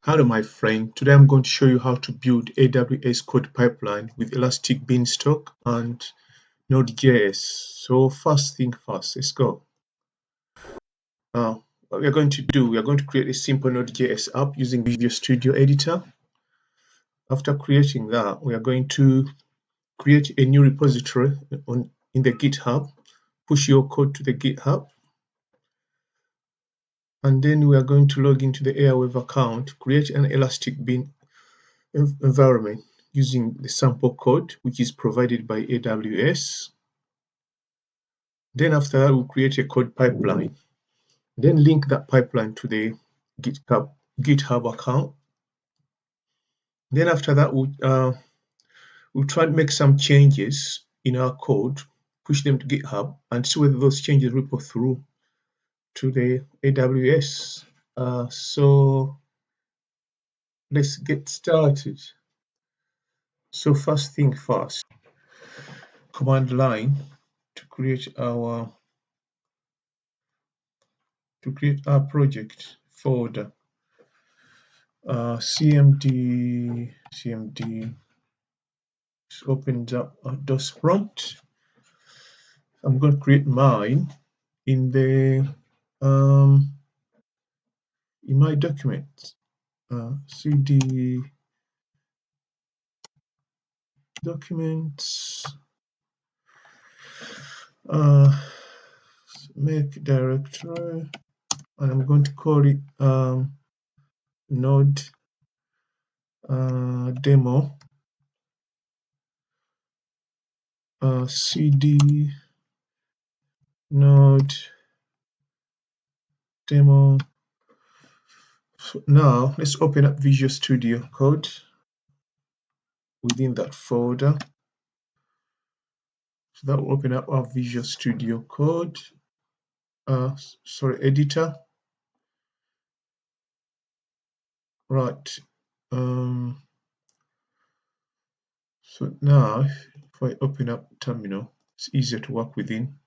Hello, my friend. Today I'm going to show you how to build AWS code pipeline with Elastic Beanstalk and node.js. So first thing first, let's go. What we are going to do, we are going to create a simple node.js app using Visual Studio Editor. After creating that, we are going to create a new repository in the GitHub, push your code to the GitHub, and then we are going to log into the Airwave account, create an Elastic Bean environment using the sample code which is provided by AWS. Then after that, we'll create a code pipeline. Then link that pipeline to the GitHub account. Then after that, we'll try and make some changes in our code, push them to GitHub, and see whether those changes ripple through to the AWS. So let's get started. So first thing first, command line to create our project folder. cmd opens up a DOS prompt. I'm going to create mine in the in my document. cd documents, make directory, and I'm going to call it node demo cd node demo. So now let's open up Visual Studio Code within that folder. So that will open up our Visual Studio Code, editor. Right. So now if I open up terminal, it's easier to work within.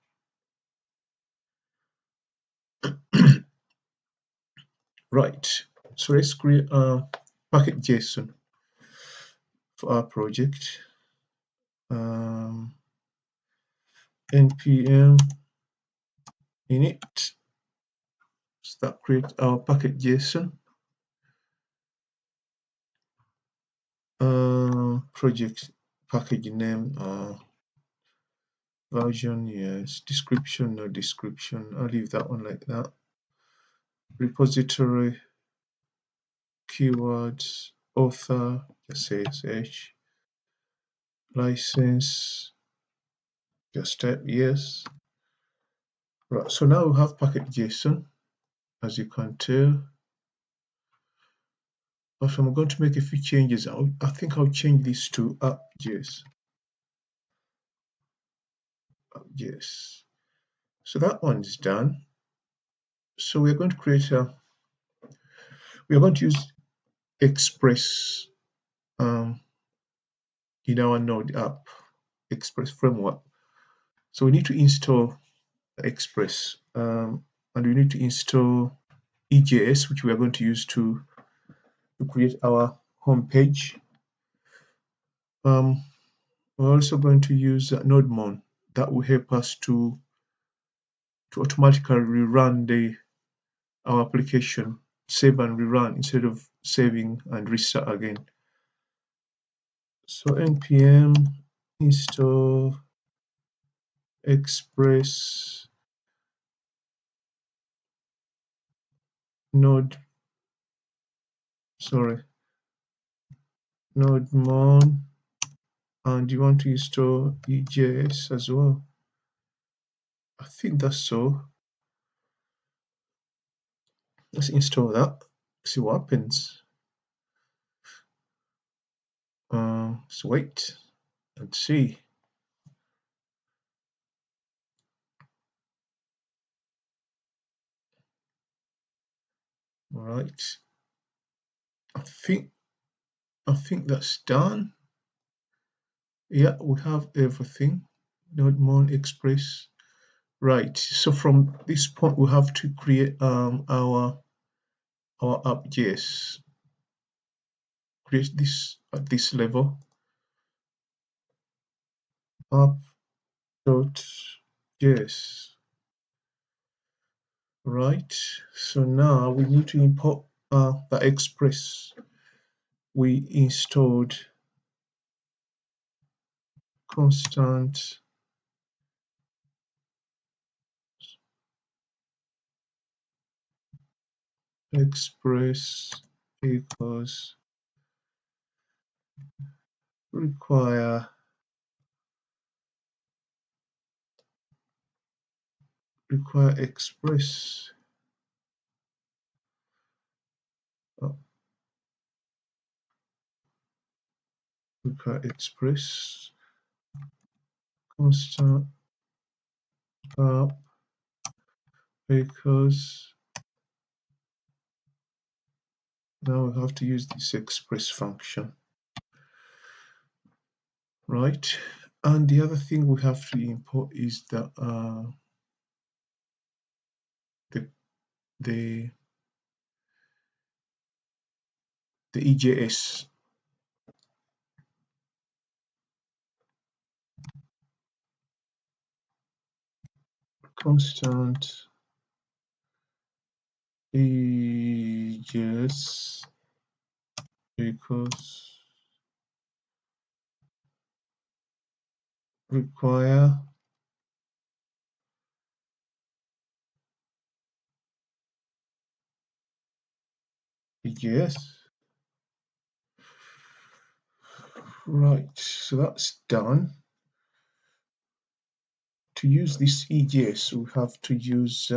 Right. So let's create a packet JSON for our project. npm init. So that creates our packet JSON. Project package name, version, yes. Description, no description. I'll leave that one like that. Repository, keywords, author, just say sh. License, just type yes. Right, so now we have packet JSON, as you can tell. But I'm going to make a few changes. I think I'll change this to app.js. Yes. So that one is done. So we're going to create we are going to use Express in our Node app, Express framework. So we need to install Express, and we need to install EJS, which we are going to use to create our home page. We're also going to use NodeMon. That will help us to automatically rerun our application, save and rerun instead of saving and restart again. So npm install express NodeMon, and you want to install EJS as well. I think that's so. Let's install that, see what happens. Let's wait and see. All right, I think that's done. Yeah, we have everything. NodeMon Express. Right, so from this point we have to create our app.js. create this at this level. App.js. Right, so now we need to import the express we installed. Constant express equals require express require express constant app equals. Now we have to use this express function, right? And the other thing we have to import is the EJS. Constant EJS equals require EJS. Right, so that's done. To use this EJS, we have to use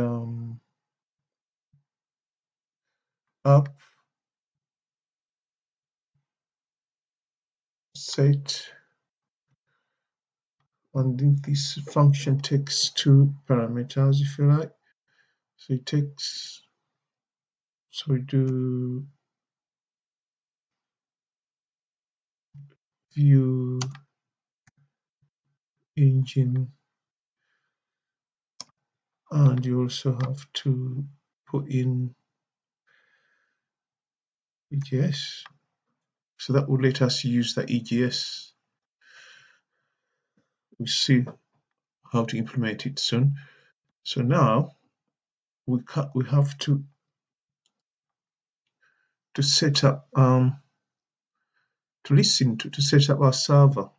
app set, and then this function takes two parameters, if you like. So it takes, so we do view engine, and you also have to put in EJS. So that will let us use the EJS. We'll see how to implement it soon. So now we have to set up to set up our server.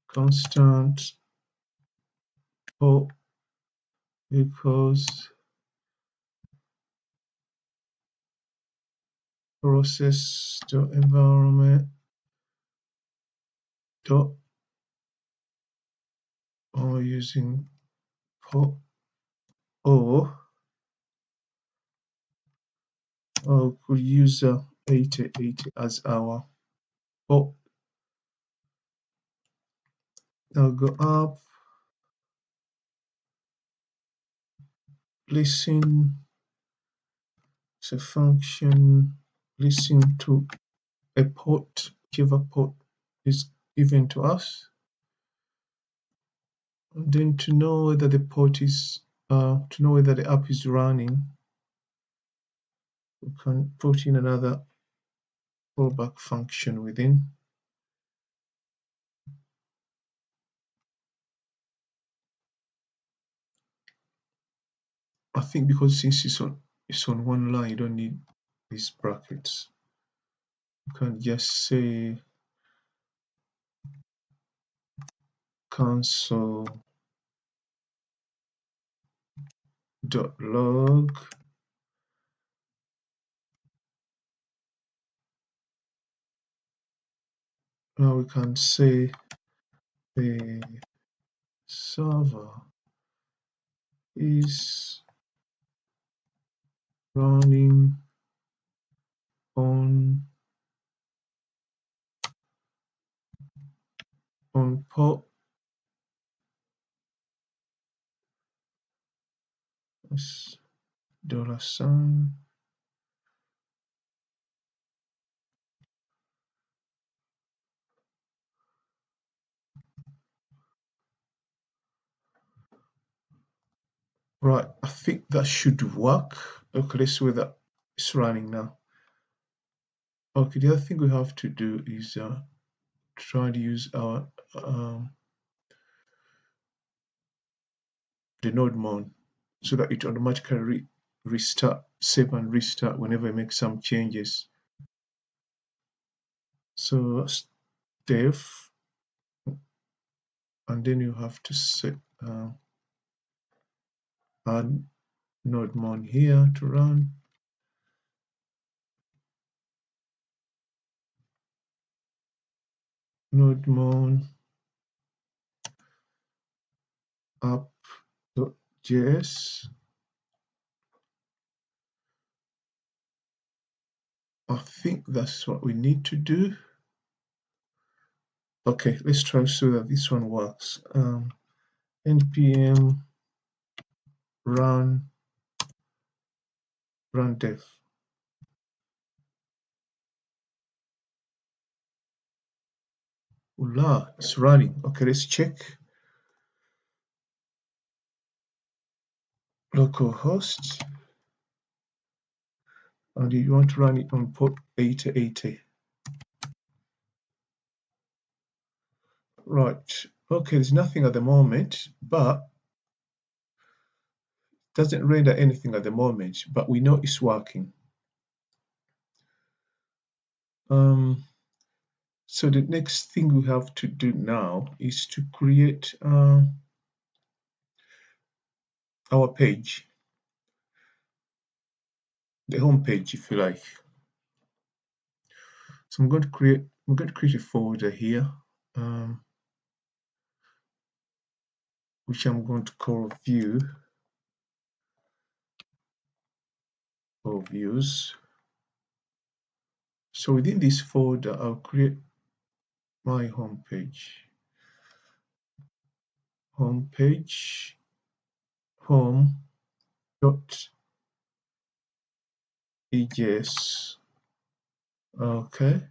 Constant port equals process.environment dot, or using port, or could use 8080 as our port. Now go up, listen. So function listen to a port, whichever port is given to us. And then to know whether the port is to know whether the app is running, we can put in another fallback function within. I think because since it's on one line, you don't need these brackets. You can just say console.log. Now we can say the server is running on port $. Right, I think that should work. Okay, let's see whether It's running now. Okay, the other thing we have to do is try to use our the node mount so that it automatically restart, save and restart whenever I make some changes. So dev, and then you have to set add node mount here to run. Node mount app.js. I think that's what we need to do. Okay, let's try so that this one works. npm run dev. Voila, it's running. Okay, let's check. Localhost, and you want to run it on port 8080. Right. Okay, there's nothing at the moment, but doesn't render anything at the moment, but we know it's working. So the next thing we have to do now is to create our page, the home page, if you like. So I'm going to create a folder here, which I'm going to call view or views. So within this folder, I'll create my home page. Home page, home dot EJS. Okay.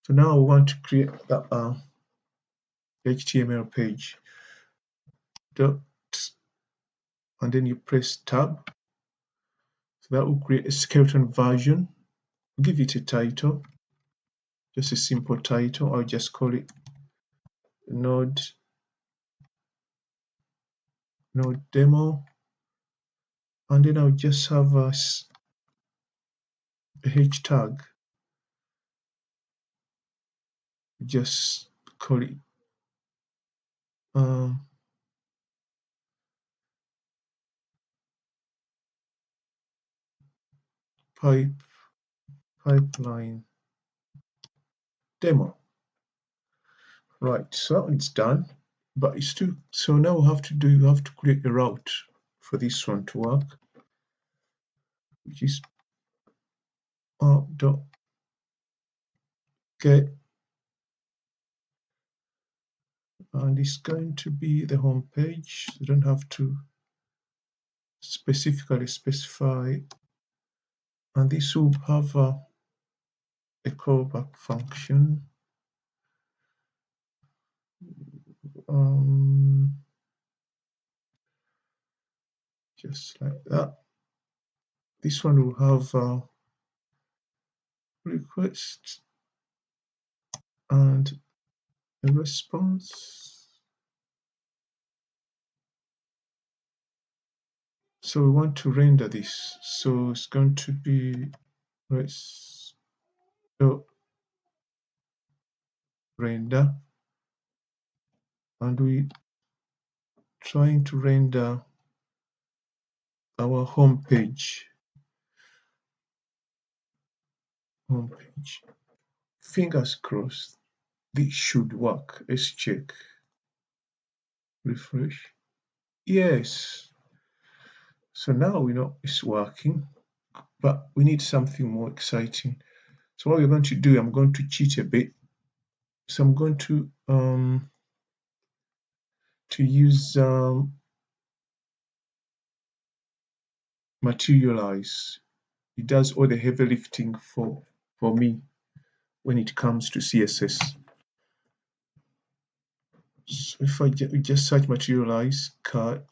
So now we want to create that HTML page. Dot, and then you press tab. So that will create a skeleton version. Give it a title, just a simple title. I'll just call it node demo, and then I'll just have a H tag. Just call it pipeline demo. Right, so that one's done, but it's too. So now we have to create a route for this one to work, which is dot get, and it's going to be the home page. You don't have to specifically specify, and this will have a callback function. Just like that. This one will have a request and a response. So we want to render this. So it's going to be render, and we trying to render our home page. Fingers crossed. This should work. Let's check. Refresh. Yes. So now we know it's working, but we need something more exciting. So what we're going to do, I'm going to cheat a bit. So I'm going to use materialize. It does all the heavy lifting for me when it comes to CSS. So if I just search materialize card,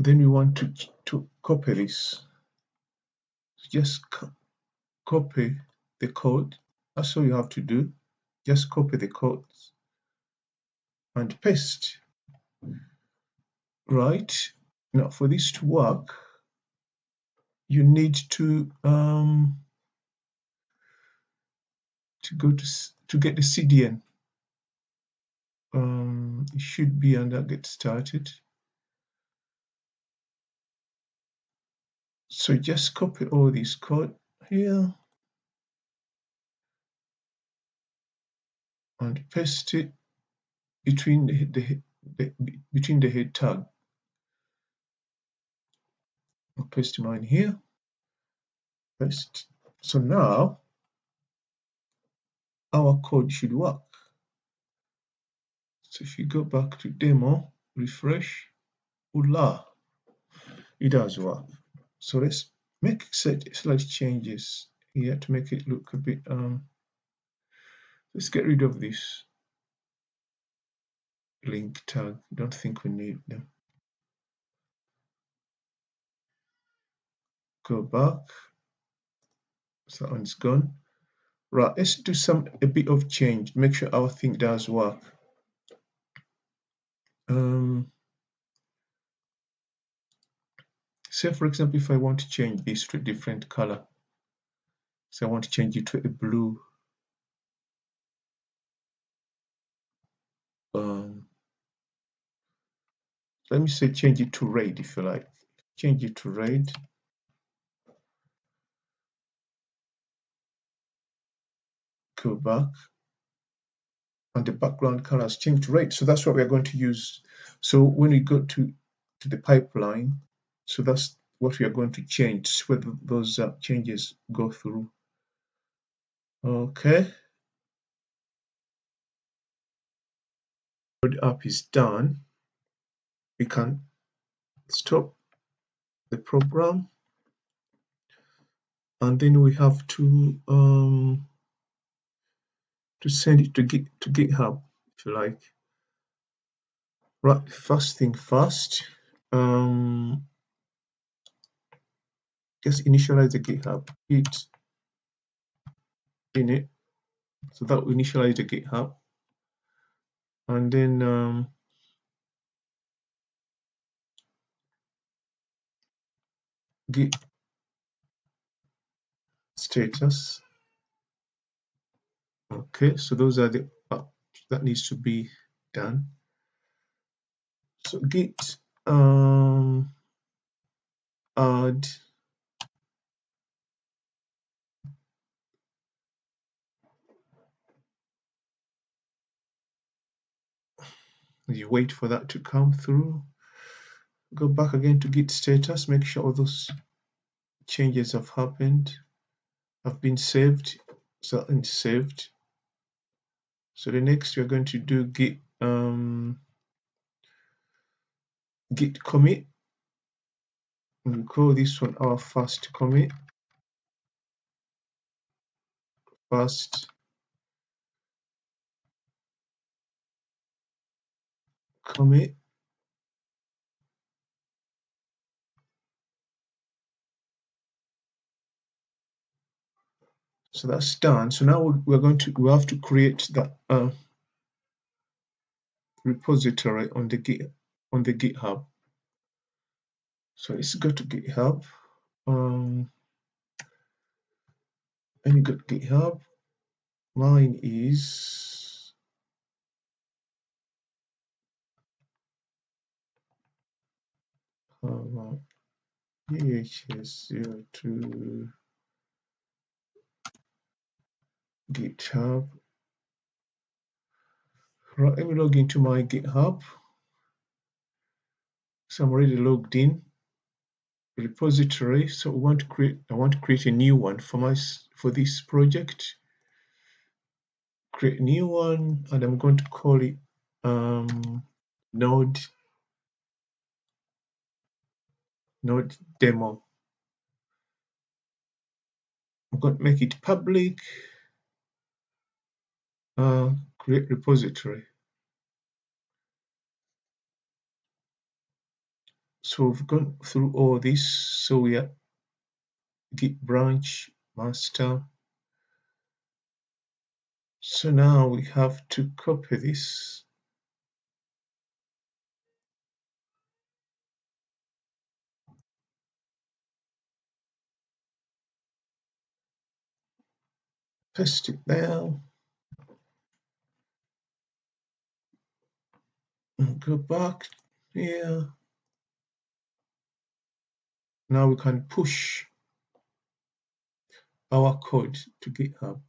Then we want to copy this. Just copy the code. That's all you have to do. Just copy the code and paste. Right. Now for this to work, you need to go to get the CDN. It should be under get started. So just copy all this code here and paste it between between the head tag. I'll paste mine here. Paste. So now our code should work. So if you go back to demo, refresh, voila, it does work. So let's make slight changes here to make it look a bit. Let's get rid of this link tag. Don't think we need them. Go back. So that one's gone. Right, let's do a bit of change. Make sure our thing does work. Say for example, if I want to change this to a different color, so I want to change it to a blue. Let me say change it to red if you like. Change it to red. Go back. And the background color has changed to red. So that's what we're going to use. So when we go to the pipeline, so that's what we are going to change, whether those changes go through. Okay. The app is done. We can stop the program, and then we have to send it to GitHub, if you like. Right, first thing first, just initialize the GitHub git init, so that will initialize the GitHub, and then git status. Okay, so those are the that needs to be done. So git add you wait for that to come through. Go back again to git status, make sure all those changes have happened, have been saved. So it's saved. So the next we're going to do git commit. We'll call this one our first commit. First commit. So that's done. So now we have to create that repository on the GitHub. So let's go to GitHub. And you got GitHub. Mine is PHS02 GitHub. Right, let me log into my GitHub. So I'm already logged in. Repository. So I want to create a new one for this project. Create a new one, and I'm going to call it node demo. I'm going to make it public. Create repository. So we've gone through all this. So we are git branch master. So now we have to copy this. Paste it there. And go back here. Now we can push our code to GitHub.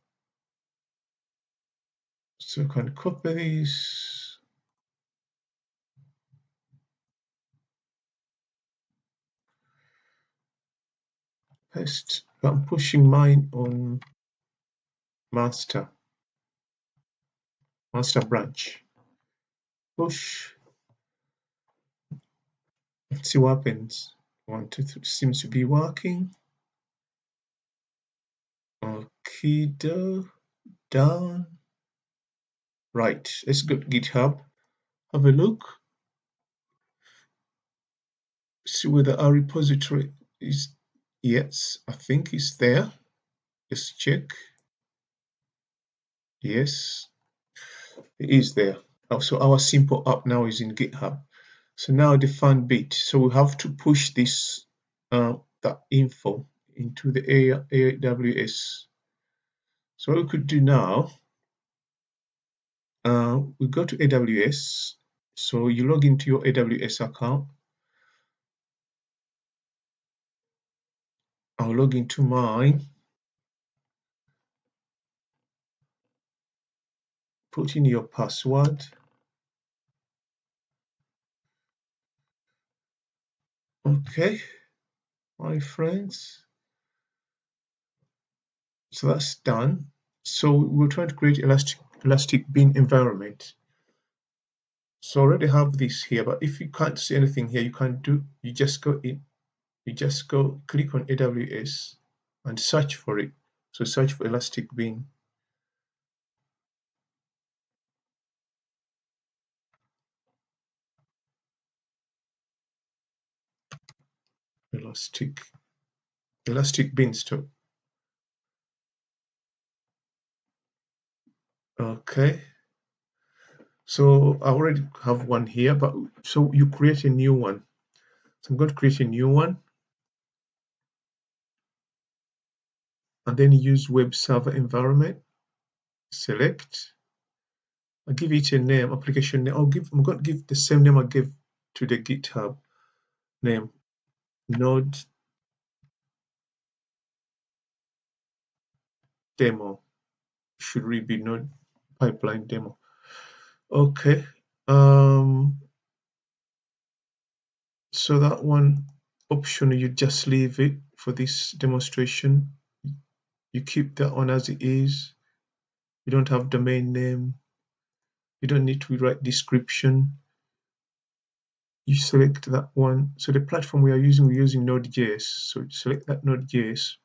So we can copy this. Paste. I'm pushing mine on master branch. Push. Let's see what happens. 1, 2, 3 seems to be working. Okay, done. Right, let's go to GitHub. Have a look. See whether our repository is. Yes, I think it's there. Let's check. Yes, it is there. Oh, so our simple app now is in GitHub. So now the fun bit. So we have to push this that info into the AWS. So what we could do now, we go to AWS. So you log into your AWS account. I'll log into mine. Put in your password. Okay, my friends. So that's done. So we're trying to create Elastic Bean environment. So I already have this here, but if you can't see anything here, you just go in, click on AWS and search for it. So search for Elastic Bean. Elastic Beanstalk. Okay. So I already have one here, but so you create a new one. So I'm going to create a new one and then use web server environment. Select. I'll give it a name, application name. I'm going to give the same name I gave to the GitHub name, node demo. Should really be node pipeline demo. Okay. So that one option, you just leave it for this demonstration. You keep that one as it is. You don't have domain name. You don't need to write description. You select that one. So the platform we're using node.js. So select that node.js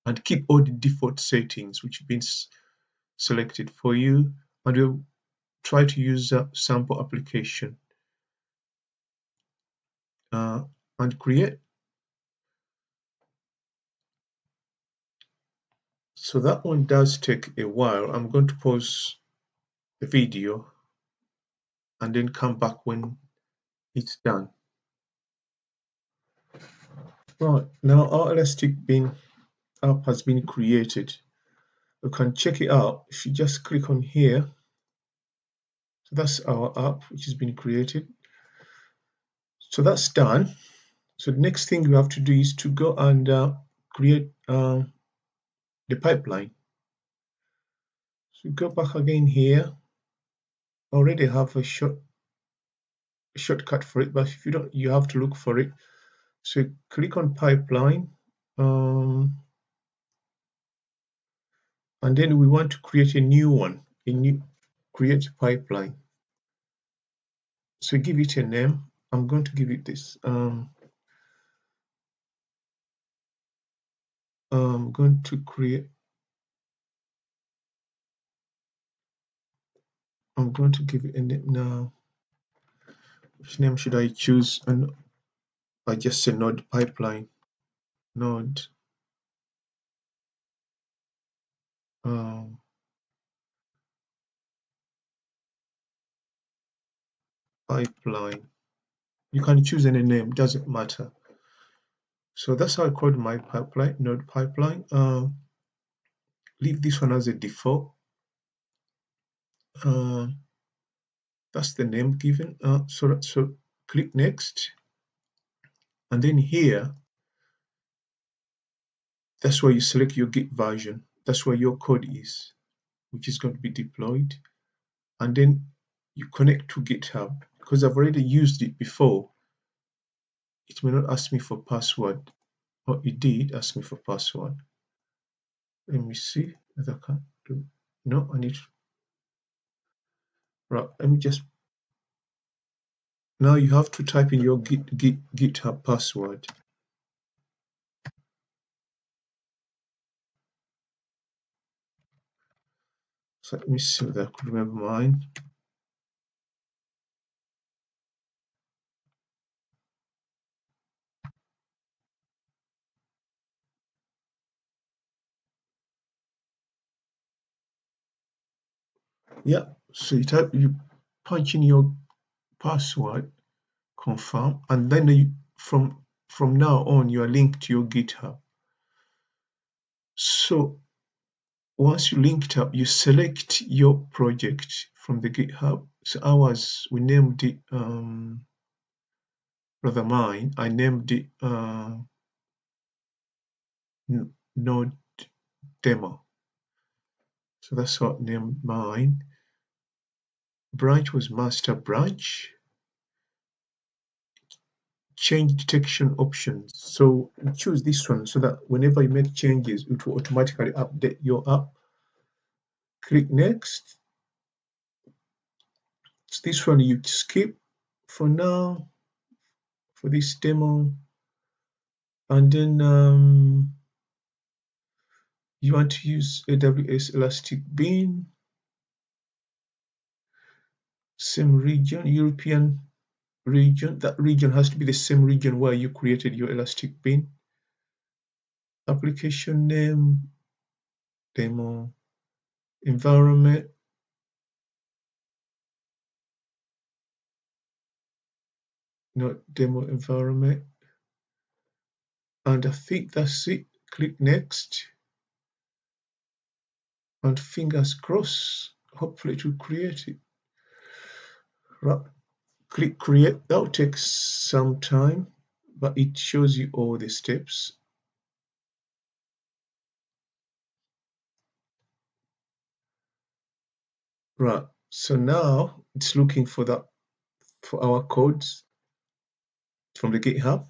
and keep all the default settings which have been selected for you, and we'll try to use a sample application and create. So that one does take a while. I'm going to pause the video and then come back when it's done. Right, now our Elastic Bean app has been created. You can check it out if you just click on here. So that's our app which has been created. So that's done. So the next thing we have to do is to go and create the pipeline. So go back again here. I already have a shortcut for it, but if you don't, you have to look for it. So click on pipeline, and then we want to create a new one, create pipeline. So give it a name. I'm going to give it this. I'm going to create. I'm going to give it a name now. Which name should I choose? And I just say node pipeline, node um, pipeline. You can choose any name, doesn't matter. So that's how I called my pipeline, node pipeline. Leave this one as a default. That's the name given. So click next, and then here, that's where you select your Git version. That's where your code is, which is going to be deployed. And then you connect to GitHub. Because I've already used it before, it may not ask me for password. Or it did ask me for password. Let me see if I can do. No, I need. Right, let me just. Now you have to type in your GitHub password. So let me see if I could remember mine. Yeah, so you punch in your password, confirm, and then from now on you are linked to your GitHub. So once you linked up, you select your project from the GitHub. So ours, we named it, rather mine, I named it node demo. So that's how I named mine. Branch was master branch. Change detection options. So we choose this one so that whenever you make changes, it will automatically update your app. Click next. So this one you skip for now for this demo, and then you want to use AWS Elastic Bean, same region, European region. That region has to be the same region where you created your Elastic Bean. Application name, demo, environment, not demo environment. And I think that's it. Click next. And fingers crossed, hopefully it will create it. Right. Click create. That will take some time, but it shows you all the steps. Right. So now it's looking for our codes from the GitHub.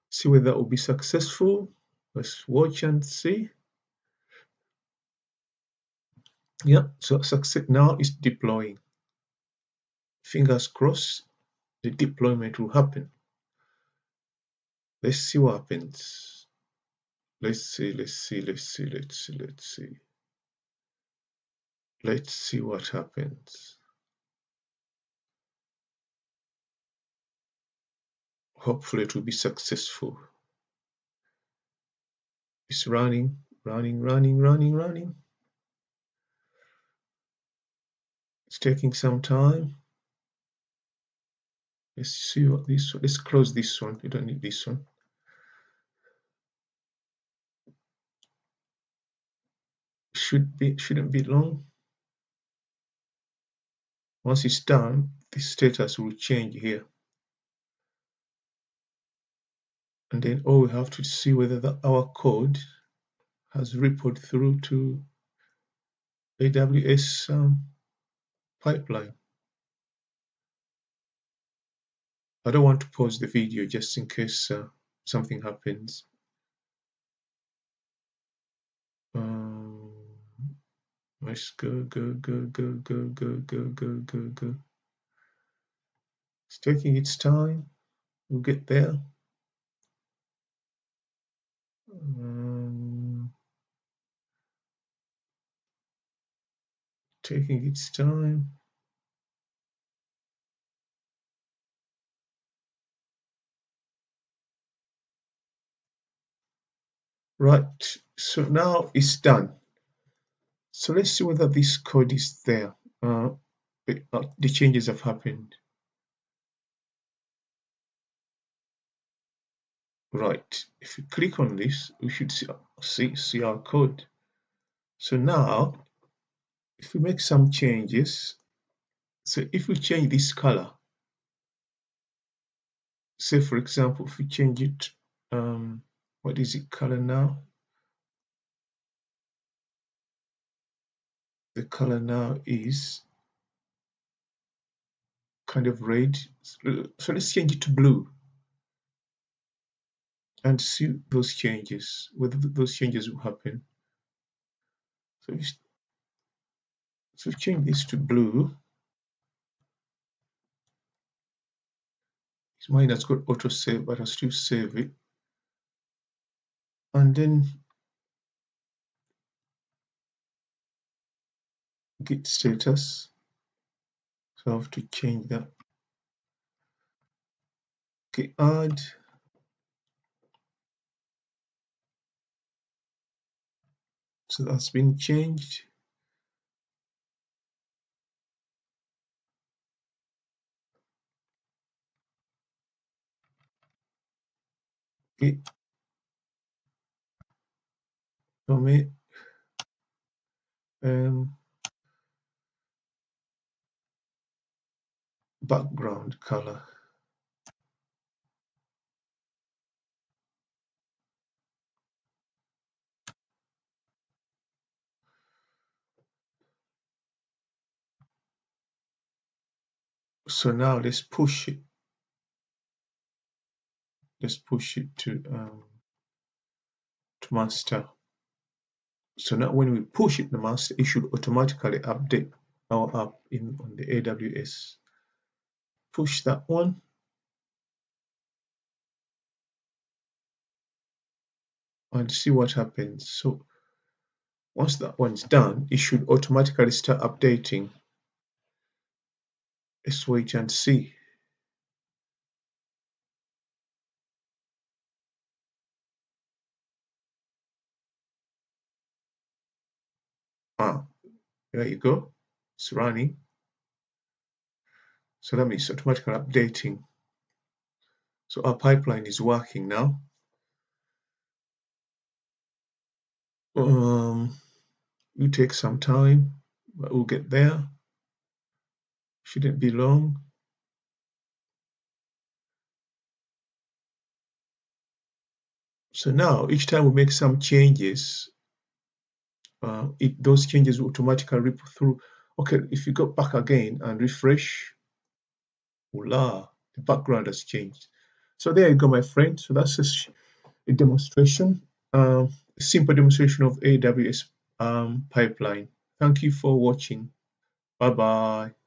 See whether that will be successful. Let's watch and see. Yeah, so success now is deploying. Fingers crossed the deployment will happen. Let's see what happens. Let's see. Let's see what happens. Hopefully it will be successful. It's running. It's taking some time. Let's see what this one. Let's close this one. We don't need this one. Shouldn't be long. Once it's done, the status will change here. And then all we have to see whether our code has rippled through to AWS pipeline. I don't want to pause the video just in case something happens. Let's go. It's taking its time. We'll get there. Taking its time. Right, so now it's done. So let's see whether this code is there. The changes have happened. Right, if you click on this, we should see our code. So now, if we make some changes, so if we change this color, say for example, if we change it, what is it color now? The color now is kind of red. So let's change it to blue and see those changes, whether those changes will happen. So change this to blue. Mine has got auto save, but I'll still save it. And then git status. So I have to change that. Okay, add. So that's been changed. Okay, commit. Background color. So now let's push it. Let's push it to master. So now when we push it to master, it should automatically update our app on the AWS. Push that one. And see what happens. So once that one's done, it should automatically start updating. Let's wait and see. There you go. It's running. So that means automatically updating. So our pipeline is working now. Will take some time, but we'll get there. Shouldn't be long. So now each time we make some changes, those changes will automatically ripple through. Okay, if you go back again and refresh, voila, the background has changed. So there you go, my friend. So that's a demonstration, a simple demonstration of AWS pipeline. Thank you for watching. Bye bye.